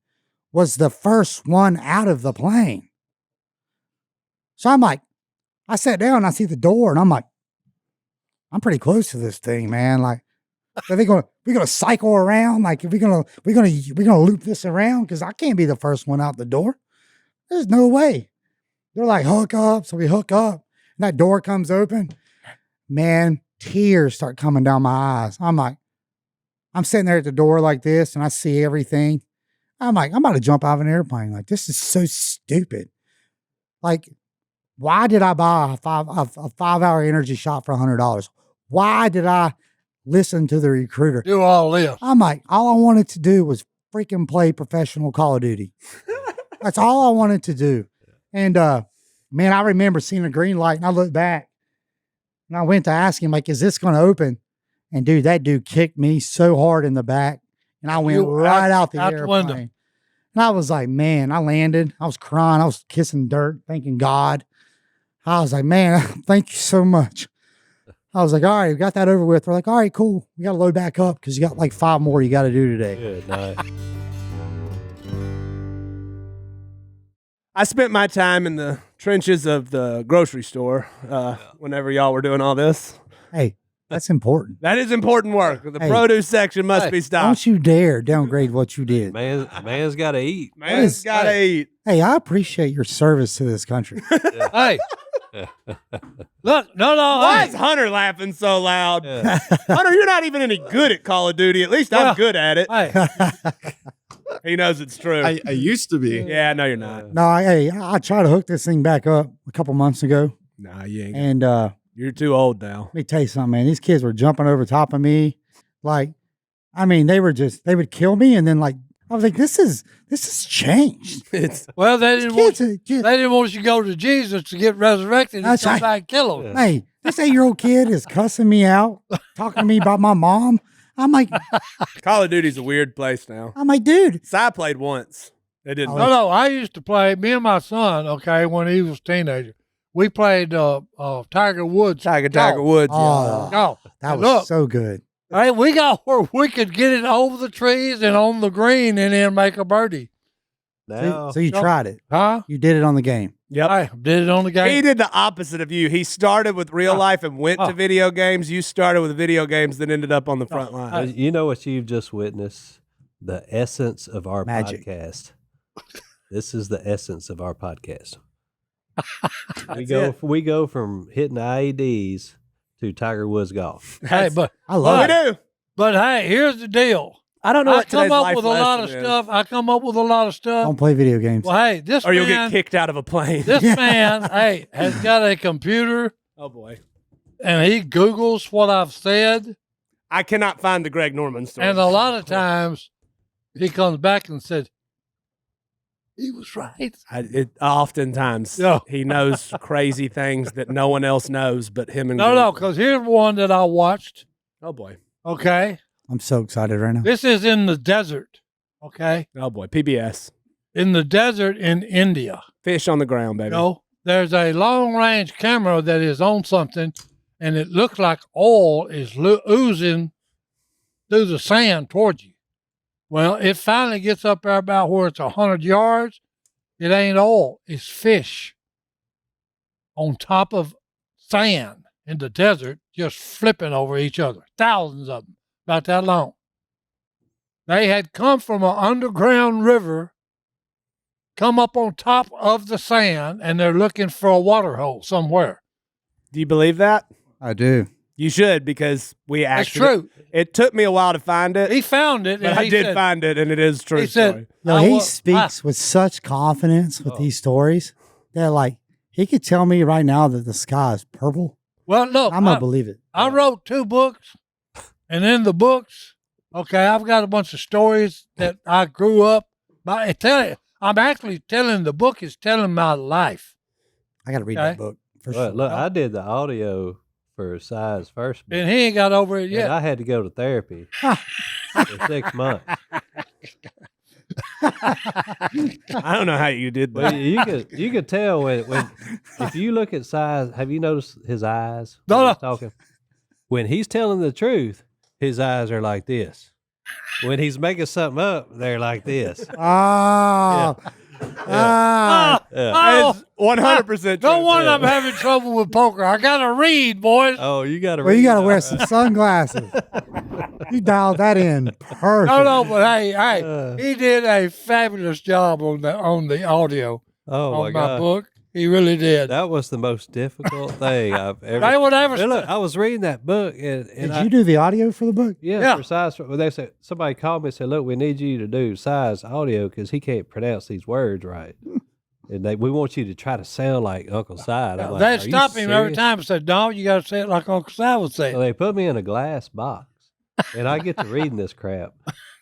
was the first one out of the plane. So I'm like, I sat down and I see the door and I'm like, I'm pretty close to this thing, man. Like, are we're gonna cycle around? Like, we're gonna loop this around? Because I can't be the first one out the door. There's no way. They're like, hook up. So we hook up. And that door comes open. Man, tears start coming down my eyes. I'm like, I'm sitting there at the door like this and I see everything. I'm like, I'm about to jump out of an airplane. Like, this is so stupid. Like, why did I buy a 5-hour energy shot for $100? Why did I listen to the recruiter? Do all this. I'm like, all I wanted to do was freaking play professional Call of Duty. That's all I wanted to do. And, man, I remember seeing a green light and I looked back and I went to ask him, like, is this going to open? And dude, that dude kicked me so hard in the back and I went right out the airplane. Window. And I was like, man, I landed. I was crying. I was kissing dirt, thanking God. I was like, man, thank you so much. I was like, all right, we got that over with. We're like, all right, cool. We got to load back up because you got like 5 more you got to do today. Good night. I spent my time in the trenches of the grocery store whenever y'all were doing all this. Hey, that's important. That is important work. The Hey. produce section must be stopped. Don't you dare downgrade what you did. Man's got to eat. Man's got to eat. Hey, I appreciate your service to this country. Hey, look, no. Why Hey, is Hunter laughing so loud? Yeah. Hunter, you're not even any good at Call of Duty. At least I'm Well, good at it. hey, He knows it's true. I used to be. Yeah, no, you're not. No, I tried to hook this thing back up a couple months ago, Nah, you ain't. and You're too old now. let me tell you something, man. These kids were jumping over top of me, like, I mean, they would kill me, and then like, I was like, this has changed. It's well, they didn't want Kids, they didn't want you to go to Jesus to get resurrected and That's come right. back and kill him. Hey, this 8-year-old kid is cussing me out, talking to me about my mom. I'm like, Call of Duty's a weird place now. dude. Si played once. They didn't. No, I used to play. Me and my son, okay, when he was a teenager, we played Tiger Woods. Tiger Woods. Oh, Golf. that And was look, so good. hey, we got where we could get it over the trees and on the green and then make a birdie. Now, So you No. tried it. Huh? You did it on the game. Yep. I did it on the He game. did the opposite of you. He started with real life and went to Oh. video games. You started with video games, then ended up on the front line. you know what you've just witnessed? The essence of our Magic. podcast. This is the essence of our podcast. That's we go from hitting IEDs to Tiger Woods golf. Hey, but I love We it. do. but hey, here's the deal. I don't know I what come today's up life with a lot of lesson is. stuff. I come up with a lot of stuff. Don't play video games. Well, hey, this Or you'll man, get kicked out of a plane. this man, hey, has got a computer Oh boy. and he Googles what I've said, I cannot find the Greg Norman story. and a lot of times he comes back and said, "He was right." Oftentimes Yeah. he knows crazy things that no one else knows but him and No, Google. because here's one that I watched. Oh boy. Okay, I'm so excited right now. this is in the desert. Okay, Oh boy. PBS. in the desert in India. Fish on the ground, baby. No, there's a long range camera that is on something, and it looks like oil is oozing through the sand towards you. Well, it finally gets up there about where it's 100 yards. It ain't oil, it's fish on top of sand in the desert, just flipping over each other. Thousands of them, about that long. They had come from an underground river, come up on top of the sand, and they're looking for a water hole somewhere. Do you believe that? I do. You should, because we That's actually. true. It took me a while to find it, He found it, but and I he did said, find it, and it is true. he said, story. No, I he wa- speaks with such confidence with these stories that, like, he could tell me right now that the sky is purple. well, look, I'm gonna believe it. I wrote 2 books, and in the books, okay, I've got a bunch of stories that I grew up by. I'm actually telling, the book is telling my life. I got to read Okay. that book for Look, sure. look, I did the audio for Si's first book, And he ain't got over it and yet. I had to go to therapy for 6 months. I don't know how you did Well, that. you could tell when if you look at Si's. Have you noticed his eyes? No, when no. he's talking. When he's telling the truth, his eyes are like this. When he's making something up, they're like this. Ah, ah. Yeah. It's 100% No true. wonder I'm having trouble with poker. I got to read, boys. Oh, you got to. Well, you got to wear some sunglasses. You dialed that in perfect. No, but hey, he did a fabulous job on the audio Oh my on my God, book. He really did. that was the most difficult thing I've ever. They would ever. Hey, look, I was reading that book, and Did you do the audio for the book? Yeah. for Si's. Well, they said somebody called me and said, "Look, we need you to do Si's audio because he can't pronounce these words right, and we want you to try to sound like Uncle Si." And I'm like, They'd "Are you stop him every serious?" time and said, "No, you got to say it like Uncle Si would say So it." they put me in a glass box, and I get to reading this crap,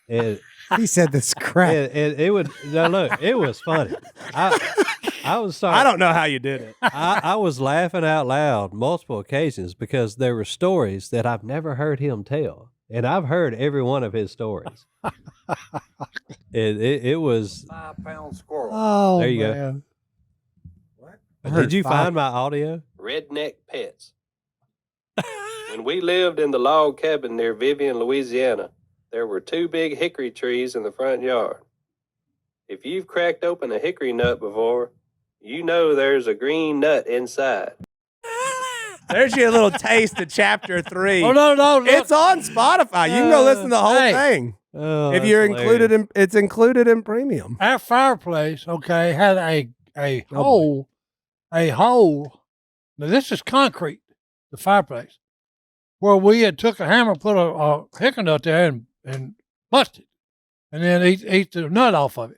and He said this crap. and it would now look, it was funny. I was sorry. I don't know how you did it. I was laughing out loud multiple occasions because there were stories that I've never heard him tell, and I've heard every one of his stories. It was. 5-pound squirrel. Oh, There you go. man. I heard Did you five. find my audio? Redneck pets. When we lived in the log cabin near Vivian, Louisiana, there were 2 big hickory trees in the front yard. If you've cracked open a hickory nut before, you know there's a green nut inside. There's your little taste of chapter 3. Oh no, look. It's on Spotify. You can go listen to the whole Hey. thing. Oh, If that's you're hilarious. included in, it's included in premium. Our fireplace, okay, had a Oh, hole. Now this is concrete, the fireplace, where we had took a hammer, put a hickory nut there, and busted, and then eat the nut off of it.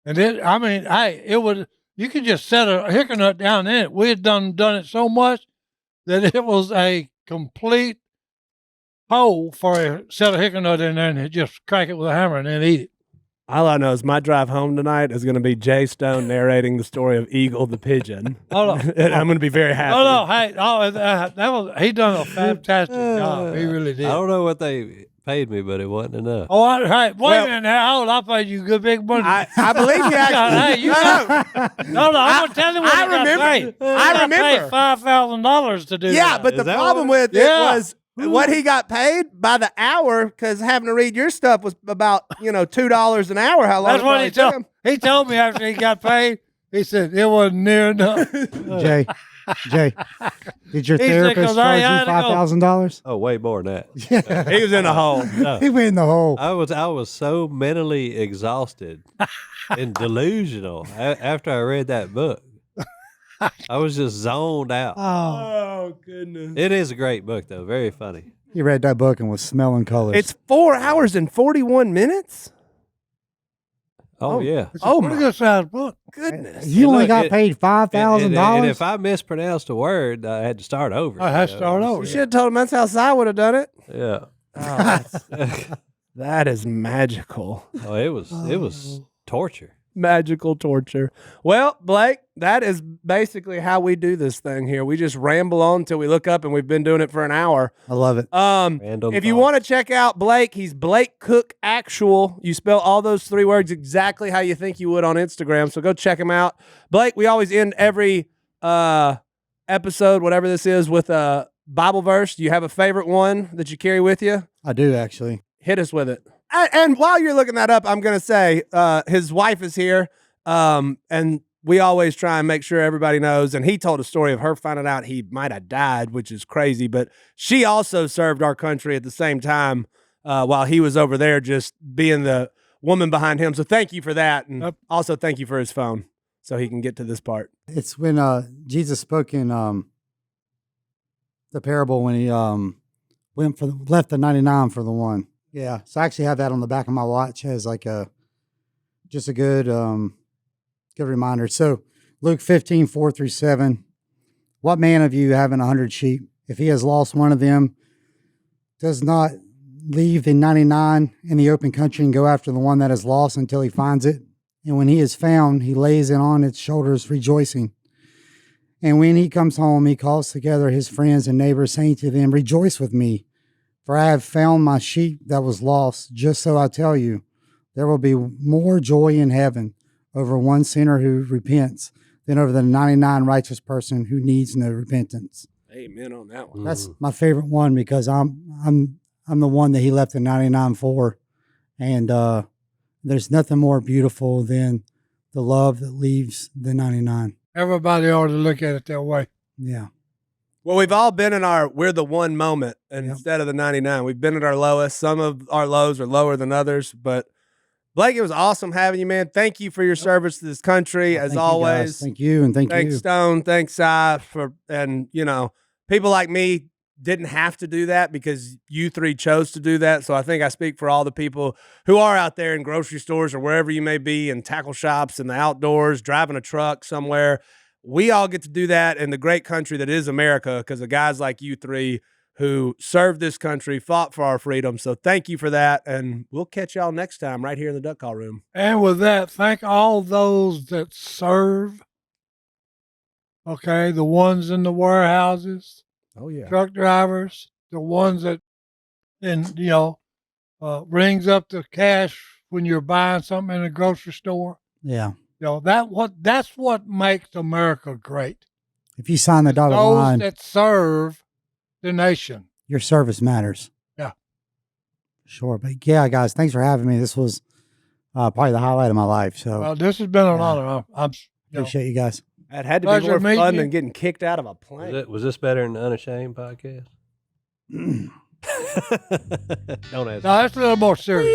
And then, I mean, it would, you could just set a hickory nut down in it. We had done it so much that it was a complete hole for a set of hickory nut in there, and just crack it with a hammer and then eat it. all I know is my drive home tonight is going to be Jay Stone narrating the story of Eagle the pigeon. Oh, no. And I'm going to be very happy. Oh no, hey, that was, he done a fantastic job. He really did. I don't know what they paid me, but it wasn't enough. Oh, hey, wait Well- a minute now. Hold, I paid you good big money. I believe you actually. Hey, you no, I'm gonna tell you what I you got remember- paid. I You got remember. paid $5,000 to do Yeah, that. but Is the that problem what with it Yeah. was what he got paid by the hour, because having to read your stuff was about $2 an hour. How long That's it what probably he took told. him. He told me after he got paid. He said it wasn't near enough. Jay, did your He said, therapist 'cause I charge had you to go. $5,000? Oh, way more than that. He was in a hole. No. He went in the hole. I was so mentally exhausted and delusional after I read that book. I was just zoned out. Oh, Oh goodness! It is a great book, though. Very funny. he read that book and was smelling colors. It's 4 hours and 41 minutes. Oh, yeah. It's a Oh, pretty my good sized book. Goodness! you only look, got it- paid And $5,000. if I mispronounced a word, I had to start over. I had to start over. You should have told him that's how Si would have done it. Yeah. Oh, that is magical. Oh, it was torture. Magical torture. Well, Blake, that is basically how we do this thing here. We just ramble on until we look up, and we've been doing it for an hour. I love it. Random If you thoughts. want to check out Blake, he's Blake Cook Actual. You spell all those 3 words exactly how you think you would on Instagram. So go check him out. Blake, we always end every episode, whatever this is, with a Bible verse. Do you have a favorite one that you carry with you? I do, actually. Hit us with it. And while you're looking that up, I'm going to say his wife is here, and we always try and make sure everybody knows. And he told a story of her finding out he might have died, which is crazy. But she also served our country at the same time while he was over there, just being the woman behind him. So thank you for that. And also thank you for his phone so he can get to this part. It's when Jesus spoke in the parable when he left the 99 for the one. Yeah, so I actually have that on the back of my watch as like just a good reminder. So Luke 15:4-7. What man of you having 100 sheep, if he has lost one of them, does not leave the 99 in the open country and go after the one that is lost until he finds it? And when he is found, he lays it on its shoulders, rejoicing. And when he comes home, he calls together his friends and neighbors, saying to them, rejoice with me, for I have found my sheep that was lost. Just so I tell you, there will be more joy in heaven over one sinner who repents than over the 99 righteous person who needs no repentance. Amen on that one. That's my favorite one because I'm the one that he left the 99 for. And there's nothing more beautiful than the love that leaves the 99. Everybody ought to look at it that way. Yeah. Well, we've all been in we're the one moment instead of the 99. We've been at our lowest. Some of our lows are lower than others, but Blake, it was awesome having you, man. Thank you for your service to this country, as Thank you, always. guys. Thank you, and thanks Thanks, you. Stone. Thanks, Si, and people like me didn't have to do that because you 3 chose to do that. So I think I speak for all the people who are out there in grocery stores or wherever you may be, in tackle shops, in the outdoors, driving a truck somewhere. We all get to do that in the great country that is America because of guys like you 3 who served this country, fought for our freedom. So thank you for that, and we'll catch y'all next time right here in the Duck Call Room. And with that, thank all those that serve. Okay, the ones in the warehouses, Oh, yeah. truck drivers, the ones that, rings up the cash when you're buying something in a grocery store. Yeah. That's what makes America great. If you sign the dotted Those line, that serve the nation. your service matters. Yeah. Sure. But yeah, guys, thanks for having me. This was probably the highlight of my life. So Well, this has been an Yeah. honor. I'm appreciate you guys. That had to be Pleasure more meeting fun you. than getting kicked out of a plane. Was this better than the Unashamed podcast? Don't answer. No, that's a little more serious.